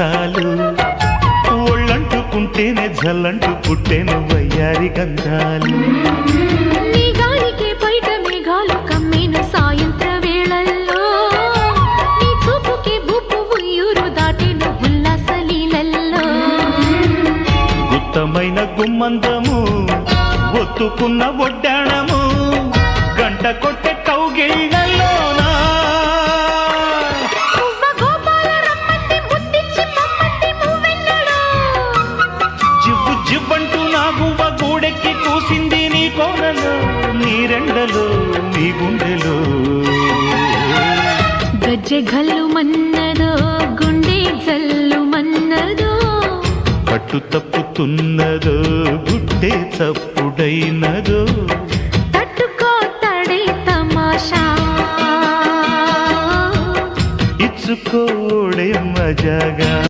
సరసాలు ఒళ్ళంటుకుంటేనే జల్లంటు పుట్టేను వయ్యారి గంధాలు నీ గాలికే బయట మేఘాలు కమ్మేను సాయంత్ర వేళల్లో నీ చూపుకే బుప్పు ఉయ్యూరు దాటేను ఉల్లాస లీలల్లో గుత్తమైన గుమ్మందము ఒత్తుకున్న ఒడ్డాణము గంట కొట్టే కౌగిళ్ళలోనా జివ్వు జివ్వంటూ నా గువ్వ గూడెక్కి కూసింది నీ కోనలో నీ రెండలో నీ గుండెలో గజ్జె గల్లు మన్నదో గుండె జల్లు మన్నదో పట్టు తప్పుతున్నదో గుడ్డే చప్పుడైనదో తట్టుకోతడే తమాషా ఇచ్చుకోడే మజాగా